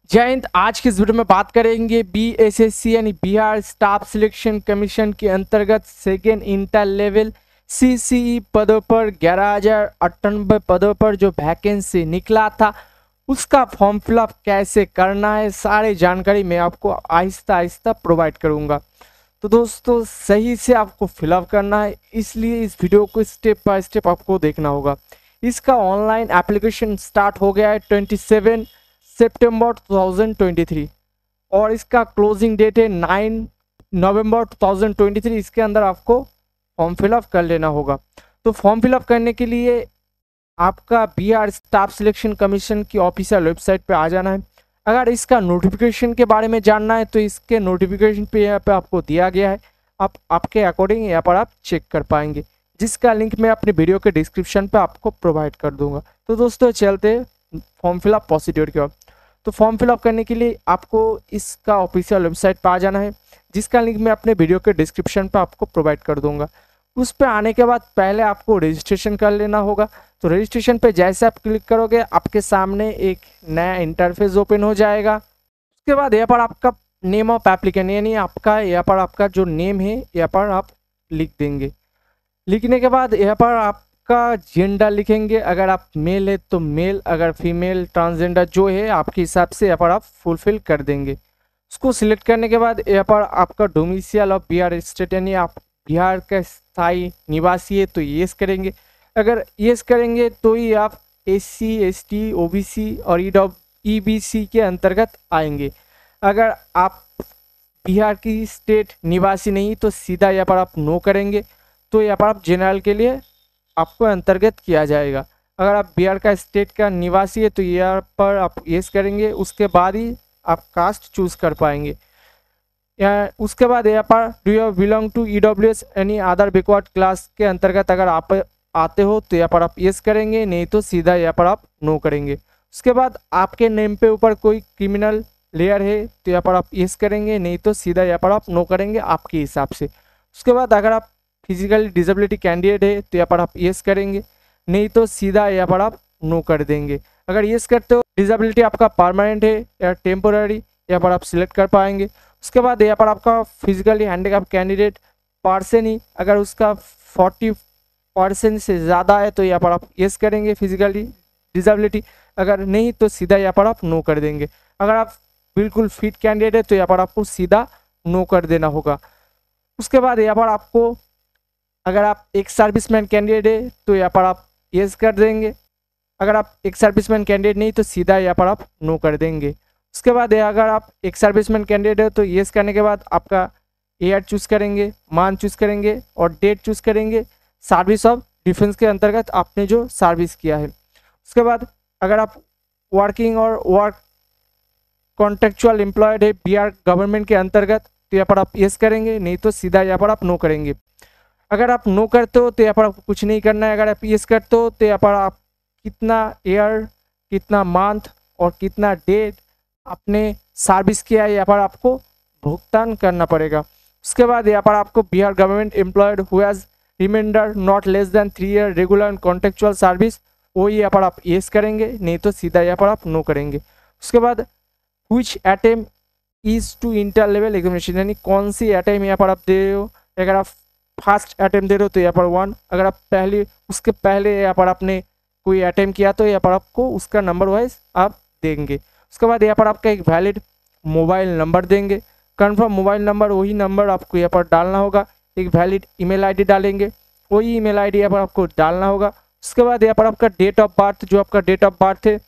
जय हिंद। आज की इस वीडियो में बात करेंगे बीएसएससी यानी बिहार स्टाफ सिलेक्शन कमीशन के अंतर्गत सेकेंड इंटर लेवल सीसीई पदों पर 11,098 पदों पर जो वैकेंसी निकला था उसका फॉर्म फिलअप कैसे करना है, सारी जानकारी मैं आपको आहिस्ता आहिस्ता प्रोवाइड करूंगा। तो दोस्तों सही से आपको फिलअप करना है, इसलिए इस वीडियो को स्टेप बाय स्टेप आपको देखना होगा। इसका ऑनलाइन एप्लीकेशन स्टार्ट हो गया है 27 सितंबर 2023 और इसका क्लोजिंग डेट है 9 नवंबर 2023। इसके अंदर आपको फॉर्म फिलअप कर लेना होगा। तो फॉर्म फिलअप करने के लिए आपका बिहार स्टाफ सिलेक्शन कमीशन की ऑफिशियल वेबसाइट पे आ जाना है। अगर इसका नोटिफिकेशन के बारे में जानना है तो इसके नोटिफिकेशन पे यहाँ पे आपको दिया गया है, आप आपके अकॉर्डिंग यहाँ पर आप चेक कर पाएंगे, जिसका लिंक मैं अपने वीडियो के डिस्क्रिप्शन पे आपको प्रोवाइड कर दूंगा। तो दोस्तों चलते फॉर्म फिलअप प्रोसीड्योर की ओर। तो फॉर्म फिलअप करने के लिए आपको इसका ऑफिशियल वेबसाइट पर आ जाना है, जिसका लिंक मैं अपने वीडियो के डिस्क्रिप्शन पर आपको प्रोवाइड कर दूंगा। उस पर आने के बाद पहले आपको रजिस्ट्रेशन कर लेना होगा। तो रजिस्ट्रेशन पे जैसे आप क्लिक करोगे आपके सामने एक नया इंटरफेस ओपन हो जाएगा। उसके बाद यहाँ पर आपका नेम ऑफ एप्लीकेंट यानी आपका यहाँ पर आपका जो नेम है यहाँ पर आप लिख देंगे। लिखने के बाद यहाँ पर आपका जेंडर लिखेंगे, अगर आप मेल है तो मेल, अगर फीमेल ट्रांसजेंडर जो है आपके हिसाब से यहाँ पर आप फुलफिल कर देंगे। उसको सिलेक्ट करने के बाद यहाँ पर आपका डोमिसाइल ऑफ बिहार स्टेट यानी आप बिहार का स्थायी निवासी है तो येस करेंगे। अगर येस करेंगे तो ही आप SC ST OBC और EBC के अंतर्गत आएंगे। अगर आप बिहार की स्टेट निवासी नहीं तो सीधा यहाँ पर आप नो करेंगे, तो यहाँ पर आप जनरल के लिए आपको अंतर्गत किया जाएगा। अगर आप बिहार का स्टेट का निवासी है तो यहाँ पर आप येस करेंगे, उसके बाद ही आप कास्ट चूज कर पाएंगे। उसके बाद यहाँ पर do you belong to EWS यानी अदर बैकवर्ड क्लास के अंतर्गत अगर आप आते हो तो यहाँ पर आप येस करेंगे, नहीं तो सीधा यहाँ पर आप नो करेंगे। उसके बाद आपके नेम पे ऊपर कोई क्रिमिनल लेयर है तो यहाँ पर आप येस करेंगे, नहीं तो सीधा यहाँ पर आप नो करेंगे आपके हिसाब से। उसके बाद अगर आप फिजिकली डिसेबिलिटी कैंडिडेट है तो यहाँ पर आप येस करेंगे, नहीं तो सीधा यहाँ पर आप नो कर देंगे। अगर येस करते हो डिसेबिलिटी आपका परमानेंट है या टेम्पोररी यहाँ पर आप सिलेक्ट कर पाएंगे। उसके बाद यहाँ पर आपका फिजिकली हैंडीकैप कैंडिडेट पर्सन ही अगर उसका 40% से ज़्यादा है तो यहाँ पर आप येस करेंगे फिजिकली डिसेबिलिटी, अगर नहीं तो सीधा यहाँ पर आप नो कर देंगे। अगर आप बिल्कुल फिट कैंडिडेट है तो यहाँ पर आपको सीधा नो कर देना होगा। उसके बाद यहाँ पर आपको अगर आप एक सर्विसमैन कैंडिडेट है तो यहाँ पर आप येस कर देंगे, अगर आप एक सर्विसमैन कैंडिडेट नहीं तो सीधा यहाँ पर आप नो कर देंगे। उसके बाद अगर आप एक सर्विसमैन कैंडिडेट है तो येस करने के बाद आपका ईयर चूज करेंगे, मंथ चूज करेंगे और डेट चूज करेंगे, सर्विस ऑफ डिफेंस के अंतर्गत आपने जो सर्विस किया है। उसके बाद अगर आप वर्किंग और वर्क कॉन्ट्रेक्चुअल एम्प्लॉयड है बिहार गवर्नमेंट के अंतर्गत तो यहाँ पर आप येस करेंगे, नहीं तो सीधा यहाँ पर आप नो करेंगे। अगर आप नो करते हो तो यहाँ पर आपको कुछ नहीं करना है। अगर आप येस करते हो तो यहाँ पर आप कितना ईयर, कितना मंथ और कितना डेट आपने सर्विस किया है यहाँ पर आपको भुगतान करना पड़ेगा। उसके बाद यहाँ पर आपको Bihar government employed who has remainder not less than 3 year regular and contractual service, वो यहाँ पर आप येस करेंगे, नहीं तो सीधा यहाँ पर आप नो करेंगे। उसके बाद which attempt is to inter level examination यानी कौन सी अटेम्प्ट यहाँ पर आप दे रहे हो। अगर आप फर्स्ट अटेम्प्ट दे रहे हो तो यहाँ पर 1, अगर आप उसके पहले यहाँ पर आपने कोई अटेम्प्ट किया तो यहाँ पर आपको उसका नंबर वाइज आप देंगे। उसके बाद यहाँ पर आपका एक वैलिड मोबाइल नंबर देंगे, कन्फर्म मोबाइल नंबर, वही नंबर आपको यहाँ पर डालना होगा। एक वैलिड ईमेल आईडी डालेंगे, वही ईमेल आईडी यहाँ पर आपको डालना होगा। उसके बाद यहाँ पर आपका डेट ऑफ बर्थ, जो आपका डेट ऑफ बर्थ है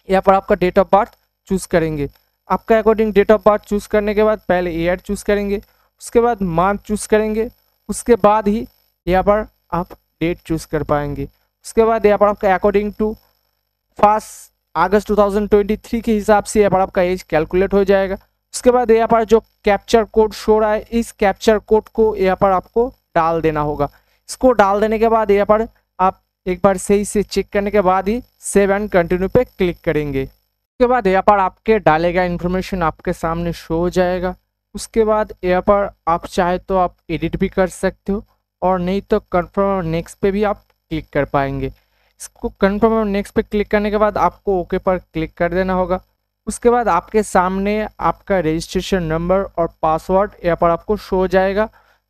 यहाँ पर आपका डेट ऑफ बर्थ चूज करेंगे। आपका according date of birth choose करने के बाद पहले ईयर चूज करेंगे, उसके बाद मंथ चूज करेंगे, उसके बाद ही यहाँ पर आप डेट चूज कर पाएंगे। उसके बाद यहाँ पर आपका अकॉर्डिंग टू 1 अगस्त 2023 के हिसाब से यहाँ पर आपका एज कैलकुलेट हो जाएगा। उसके बाद यहाँ पर जो कैप्चर कोड शो रहा है इस कैप्चर कोड को यहाँ पर आपको डाल देना होगा। इसको डाल देने के बाद यहाँ पर आप एक बार सही से चेक करने के बाद ही सेव एंड कंटिन्यू पे क्लिक करेंगे। उसके बाद यहाँ पर आपके डाले गया इन्फॉर्मेशन आपके सामने शो हो जाएगा। उसके बाद यहाँ पर आप चाहे तो आप एडिट भी कर सकते हो और नहीं तो कन्फर्म और नेक्स्ट पे भी आप क्लिक कर पाएंगे। इसको कन्फर्म और नेक्स्ट पे क्लिक करने के बाद आपको ओके पर क्लिक कर देना होगा। उसके बाद आपके सामने आपका रजिस्ट्रेशन नंबर और पासवर्ड यहाँ पर आपको शो हो जाएगा,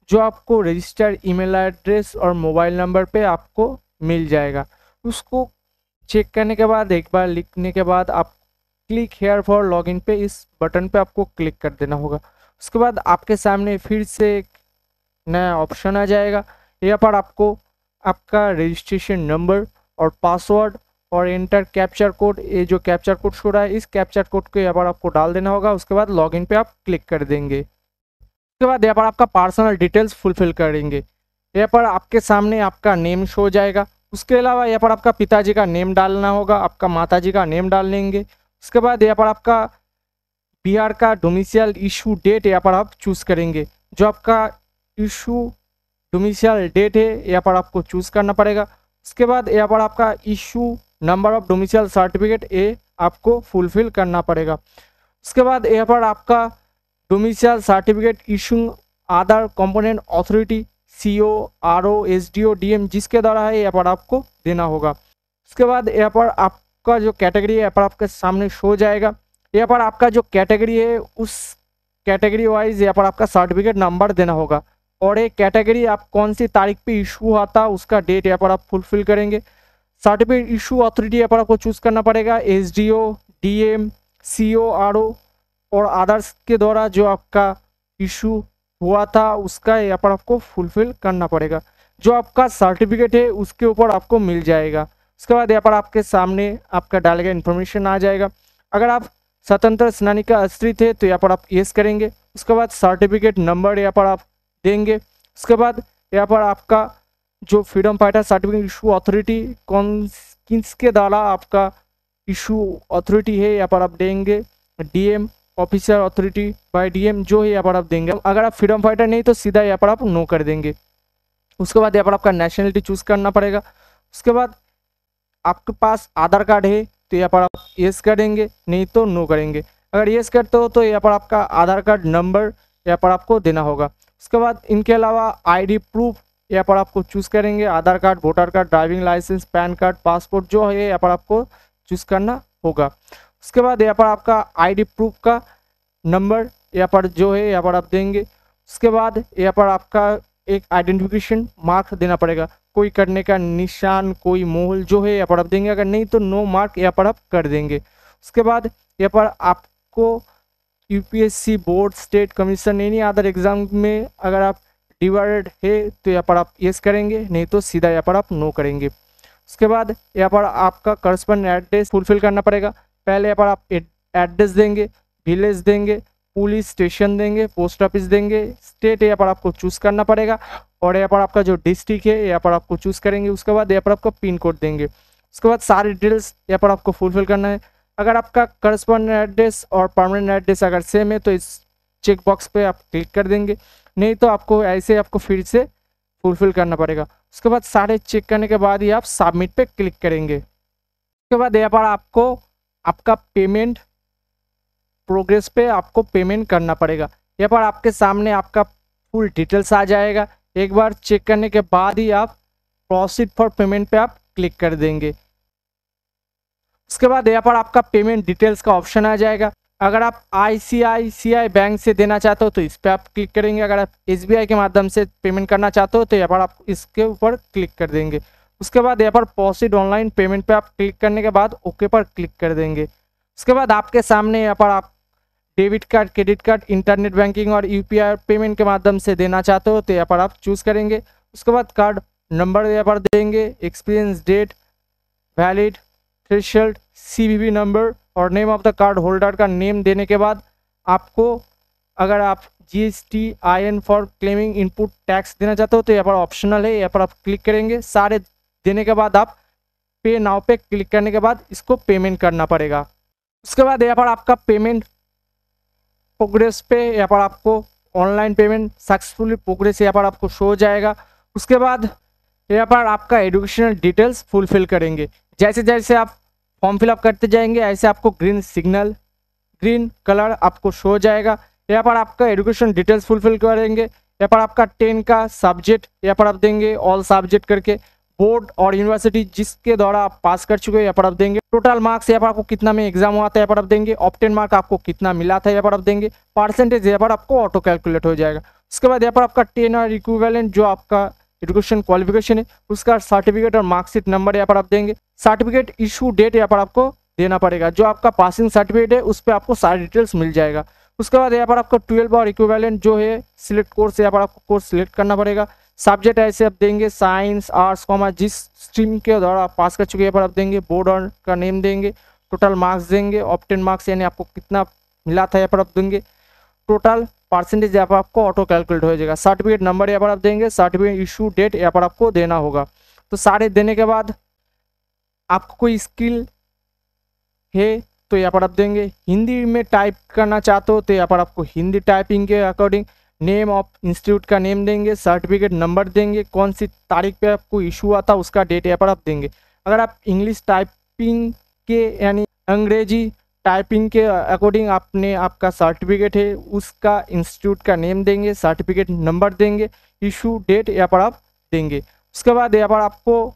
जो आपको रजिस्टर्ड ईमेल एड्रेस और मोबाइल नंबर पे आपको मिल जाएगा। उसको चेक करने के बाद एक बार लिखने के बाद आप क्लिक हेयर फॉर लॉगिन पे इस बटन पे आपको क्लिक कर देना होगा। उसके बाद आपके सामने फिर से एक नया ऑप्शन आ जाएगा। यहाँ पर आपको आपका रजिस्ट्रेशन नंबर और पासवर्ड और एंटर कैप्चर कोड, ये जो कैप्चर कोड शो रहा है इस कैप्चर कोड को यहाँ पर आपको डाल देना होगा। उसके बाद लॉगिन पे आप क्लिक कर देंगे। उसके बाद यहाँ पर आपका पर्सनल डिटेल्स फुलफिल करेंगे। यहाँ पर आपके सामने आपका नेम शो हो जाएगा। उसके अलावा यहाँ पर आपका पिताजी का नेम डालना होगा, आपका माताजी का नेम डाल लेंगे। उसके बाद यहाँ पर आपका बिहार का डोमिसाइल इशू डेट यहाँ पर आप चूज़ करेंगे। जो आपका इशू डोमिसाइल डेट है यहाँ पर आपको चूज़ करना पड़ेगा। उसके बाद यहाँ पर आपका issue number of domicile certificate ये आपको फुलफिल करना पड़ेगा। उसके बाद यहाँ पर आपका domicile certificate issue Aadhaar component authority CO RO SDO DM जिसके द्वारा है यहाँ पर आपको देना होगा। उसके बाद यहाँ पर आपका जो कैटेगरी है यहाँ पर आपके सामने शो हो जाएगा। यहाँ पर आपका जो कैटेगरी है उस कैटेगरी वाइज यहाँ पर आपका सर्टिफिकेट नंबर देना होगा, और एक कैटेगरी आप कौन सी तारीख पे इशू हुआ था उसका डेट यहाँ पर आप फुलफिल करेंगे। सर्टिफिकेट इशू अथॉरिटी यहाँ पर आपको चूज़ करना पड़ेगा, SDO DM CO RO और अदर्स के द्वारा जो आपका इशू हुआ था उसका यहाँ पर आपको फुलफिल करना पड़ेगा। जो आपका सर्टिफिकेट है उसके ऊपर आपको मिल जाएगा। उसके बाद यहाँ पर आपके सामने आपका डाला गया इन्फॉर्मेशन आ जाएगा। अगर आप स्वतंत्र सेनानी का आश्रित है तो यहाँ पर आप यस करेंगे। उसके बाद सर्टिफिकेट नंबर यहाँ पर आप देंगे। उसके बाद यहाँ पर आपका जो freedom fighter certificate issue authority किसके द्वारा आपका इशू अथॉरिटी है यहाँ पर आप देंगे, DM officer authority bye DM जो है यहाँ पर आप देंगे। अगर आप फ्रीडम फाइटर नहीं तो सीधा यहाँ पर आप नो कर देंगे। उसके बाद यहाँ पर आपका नेशनलिटी चूज करना पड़ेगा। उसके बाद आपके पास आधार कार्ड है तो यहाँ पर आप यस करेंगे, नहीं तो नो करेंगे। अगर यस करते हो तो यहाँ पर आपका आधार कार्ड नंबर यहाँ पर आपको देना होगा। उसके बाद इनके अलावा ID प्रूफ यहाँ पर आपको चूज़ करेंगे, Aadhaar card, voter card, driving licence, PAN card, passport जो है यहाँ पर आपको चूज़ करना होगा। उसके बाद यहाँ पर आपका ID प्रूफ का नंबर यहाँ पर जो है यहाँ पर आप देंगे। उसके बाद यहाँ पर आपका एक आइडेंटिफिकेशन मार्क देना पड़ेगा, कोई करने का निशान, कोई मोहर जो है यहाँ पर आप देंगे। अगर नहीं तो नो मार्क यहाँ पर आप कर देंगे। उसके बाद यहाँ पर आपको UPSC board, state commission, any other exam में अगर आप डिवाइडेड है तो यहाँ पर आप यस करेंगे, नहीं तो सीधा यहाँ पर आप नो करेंगे। उसके बाद यहाँ पर आपका करस्पॉन्डेंट एड्रेस फुलफिल करना पड़ेगा। पहले यहाँ पर आप एड्रेस देंगे, विलेज देंगे, पुलिस स्टेशन देंगे, पोस्ट ऑफिस देंगे, स्टेट यहाँ पर आपको चूज़ करना पड़ेगा, और यहाँ पर आपका जो डिस्ट्रिक्ट है यहाँ पर आपको चूज़ करेंगे। उसके बाद यहाँ पर आपका पिन कोड देंगे। उसके बाद सारी डिटेल्स यहाँ पर आपको फुलफिल करना है। अगर आपका करस्पॉन्डेंट एड्रेस और परमानेंट एड्रेस अगर सेम है तो इस चेक बॉक्स पे आप क्लिक कर देंगे, नहीं तो आपको ऐसे आपको फिर से फुलफिल करना पड़ेगा। उसके बाद सारे चेक करने के बाद ही आप सबमिट पे क्लिक करेंगे। उसके बाद यहाँ पर आपको आपका पेमेंट प्रोग्रेस पे आपको पेमेंट करना पड़ेगा। यहाँ पर आपके सामने आपका फुल डिटेल्स आ जाएगा। एक बार चेक करने के बाद ही आप प्रोसीड फॉर पेमेंट पे आप क्लिक कर देंगे। उसके बाद यहाँ पर आपका पेमेंट डिटेल्स का ऑप्शन आ जाएगा। अगर आप ICICI बैंक से देना चाहते हो तो इस पर आप क्लिक करेंगे। अगर आप SBI के माध्यम से पेमेंट करना चाहते हो तो यहाँ पर आप इसके ऊपर क्लिक कर देंगे। उसके बाद यहाँ पर प्रोसीड ऑनलाइन पेमेंट पे आप क्लिक करने के बाद ओके पर क्लिक कर देंगे। उसके बाद आपके सामने यहाँ पर आप debit card, credit card, internet banking और UPI पेमेंट के माध्यम से देना चाहते हो तो यहाँ पर आप चूज़ करेंगे। उसके बाद कार्ड नंबर यहाँ पर देंगे, experience date, valid, threshold, CVV number और name of the card holder का नेम देने के बाद आपको अगर आप GSTIN for claiming input tax देना चाहते हो तो यहाँ पर ऑप्शनल है, यहाँ पर आप क्लिक करेंगे। सारे देने के बाद आप पे नाउ पे क्लिक करने के बाद इसको पेमेंट करना पड़ेगा। उसके बाद यहाँ पर आपका पेमेंट प्रोग्रेस पे यहाँ पर आपको ऑनलाइन पेमेंट सक्सेसफुली प्रोग्रेस यहाँ पर आपको शो हो जाएगा। उसके बाद यहाँ पर आपका एजुकेशनल डिटेल्स फुलफिल करेंगे। जैसे जैसे आप फॉर्म फिलअप करते जाएंगे ऐसे आपको ग्रीन कलर आपको शो हो जाएगा। यहाँ पर आपका एजुकेशन डिटेल्स फुलफिल करेंगे। यहाँ पर आपका 10 का सब्जेक्ट यहाँ पर आप देंगे, ऑल सब्जेक्ट करके, बोर्ड और यूनिवर्सिटी जिसके द्वारा आप पास कर चुके हो यहाँ पर आप देंगे। टोटल मार्क्स यहाँ पर आपको कितना में एग्जाम हुआ था यहाँ पर आप देंगे। ऑप्टेन मार्क आपको कितना मिला था यहाँ पर आप देंगे। परसेंटेज यहाँ पर आपको ऑटो कैलकुलेट हो जाएगा। उसके बाद यहाँ पर आपका 10 और इक्विवेलेंट जो आपका एजुकेशन क्वालिफिकेशन है उसका सर्टिफिकेट और मार्कशीट नंबर यहाँ पर आप देंगे। सर्टिफिकेट इशू डेट यहाँ पर आपको देना पड़ेगा। जो आपका पासिंग सर्टिफिकेट है उस पर आपको सारी डिटेल्स मिल जाएगा। उसके बाद यहाँ पर आपको 12 और इक्विवेलेंट जो है सिलेक्ट कोर्स यहाँ पर आपको कोर्स सिलेक्ट करना पड़ेगा। सब्जेक्ट ऐसे आप देंगे साइंस आर्ट्स कॉमर्स जिस स्ट्रीम के द्वारा आप पास कर चुके हैं यहाँ पर आप देंगे। बोर्ड और का नेम देंगे। टोटल मार्क्स देंगे। ऑप्टेन मार्क्स यानी आपको कितना मिला था यहाँ पर आप देंगे। टोटल परसेंटेज यहाँ पर आपको ऑटो कैलकुलेट हो जाएगा। सर्टिफिकेट नंबर यहाँ पर आप देंगे। सर्टिफिकेट इशू डेट यहाँ पर आपको देना होगा। तो सारे देने के बाद आपको कोई स्किल है तो यहाँ पर आप देंगे। हिंदी में टाइप करना चाहते हो तो यहाँ पर आपको हिंदी टाइपिंग के अकॉर्डिंग नेम ऑफ इंस्टीट्यूट का नेम देंगे। सर्टिफिकेट नंबर देंगे। कौन सी तारीख पे आपको इशू हुआ था उसका डेट यहाँ पर आप देंगे। अगर आप इंग्लिश टाइपिंग के यानी अंग्रेजी टाइपिंग के अकॉर्डिंग आपने आपका सर्टिफिकेट है उसका इंस्टीट्यूट का नेम देंगे। सर्टिफिकेट नंबर देंगे। इशू डेट यहाँ पर आप देंगे। उसके बाद यहाँ पर आपको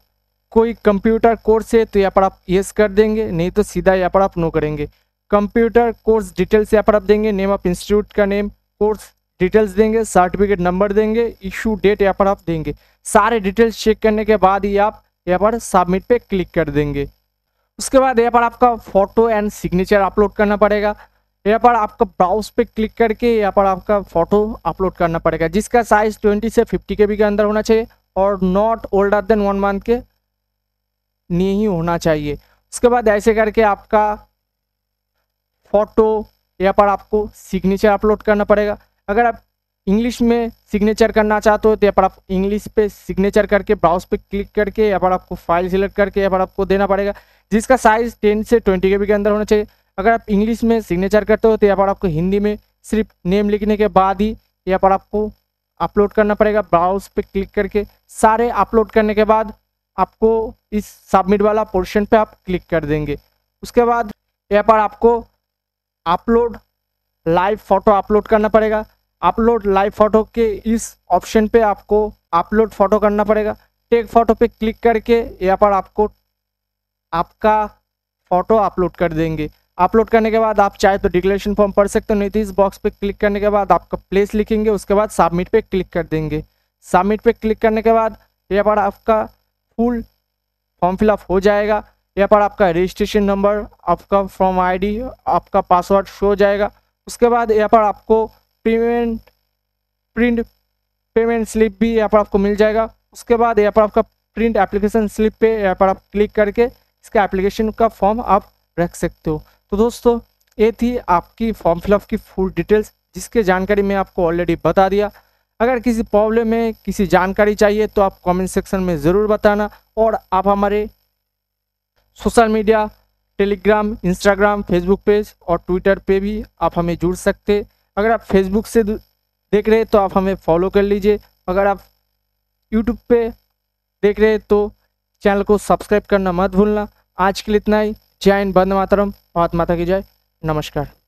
कोई कंप्यूटर कोर्स है तो यहाँ पर आप यस कर देंगे, नहीं तो सीधा यहाँ पर आप नो करेंगे। कंप्यूटर कोर्स डिटेल्स यहाँ पर आप देंगे। नेम ऑफ इंस्टीट्यूट का नेम, कोर्स डिटेल्स देंगे। सर्टिफिकेट नंबर देंगे। इशू डेट यहाँ पर आप देंगे। सारे डिटेल्स चेक करने के बाद ही आप यहाँ पर सबमिट पे क्लिक कर देंगे। उसके बाद यहाँ पर आपका फोटो एंड सिग्नेचर अपलोड करना पड़ेगा। यहाँ पर आपका ब्राउज पे क्लिक करके यहाँ पर आपका फोटो अपलोड करना पड़ेगा जिसका साइज 20 से 50 KB के अंदर होना चाहिए और नॉट ओल्डर देन 1 मंथ के नहीं होना चाहिए। उसके बाद ऐसे करके आपका फोटो यहाँ पर आपको सिग्नेचर अपलोड करना पड़ेगा। अगर आप इंग्लिश में सिग्नेचर करना चाहते हो तो यहाँ पर आप इंग्लिश पे सिग्नेचर करके ब्राउज पे क्लिक करके यहाँ पर आपको फाइल सिलेक्ट करके यहाँ पर आपको देना पड़ेगा जिसका साइज 10 से 20 KB के अंदर होना चाहिए। अगर आप इंग्लिश में सिग्नेचर करते हो तो यहाँ पर आपको हिंदी में सिर्फ नेम लिखने के बाद ही यहाँ पर आपको अपलोड करना पड़ेगा ब्राउज पे क्लिक करके। सारे अपलोड करने के बाद आपको इस सबमिट वाला पोर्शन पे आप क्लिक कर देंगे। उसके बाद यहाँ पर आपको अपलोड लाइव फोटो अपलोड करना पड़ेगा। अपलोड लाइव फोटो के इस ऑप्शन पे आपको अपलोड फोटो करना पड़ेगा। टेक फोटो पे क्लिक करके यहाँ पर आपको आपका फोटो अपलोड कर देंगे। अपलोड करने के बाद आप चाहे तो डिक्लेरेशन फॉर्म पढ़ सकते हो, नहीं तो इस बॉक्स पे क्लिक करने के बाद आपका प्लेस लिखेंगे। उसके बाद सबमिट पे क्लिक कर देंगे। सबमिट पे क्लिक करने के बाद यहाँ पर आपका फुल फॉर्म फिलअप हो जाएगा। यहाँ पर आपका रजिस्ट्रेशन नंबर, आपका फॉर्म ID, आपका पासवर्ड शो हो जाएगा। उसके बाद यहाँ पर आपको प्रिंट पेमेंट स्लिप भी यहाँ पर आपको मिल जाएगा। उसके बाद यहाँ पर आपका प्रिंट एप्लीकेशन स्लिप पे यहाँ पर आप क्लिक करके इसका एप्लीकेशन का फॉर्म आप रख सकते हो। तो दोस्तों ये थी आपकी फॉर्म फिलअप की फुल डिटेल्स जिसके जानकारी मैं आपको ऑलरेडी बता दिया। अगर किसी प्रॉब्लम में किसी जानकारी चाहिए तो आप कमेंट सेक्शन में ज़रूर बताना और आप हमारे social media Telegram, Instagram, Facebook page और ट्विटर पे भी आप हमें जुड़ सकते। अगर आप फेसबुक से देख रहे हैं तो आप हमें फॉलो कर लीजिए। अगर आप यूट्यूब पे देख रहे हैं तो चैनल को सब्सक्राइब करना मत भूलना। आज के लिए इतना ही। जय हिंद, वंदे मातरम, भारत माता की जय, नमस्कार।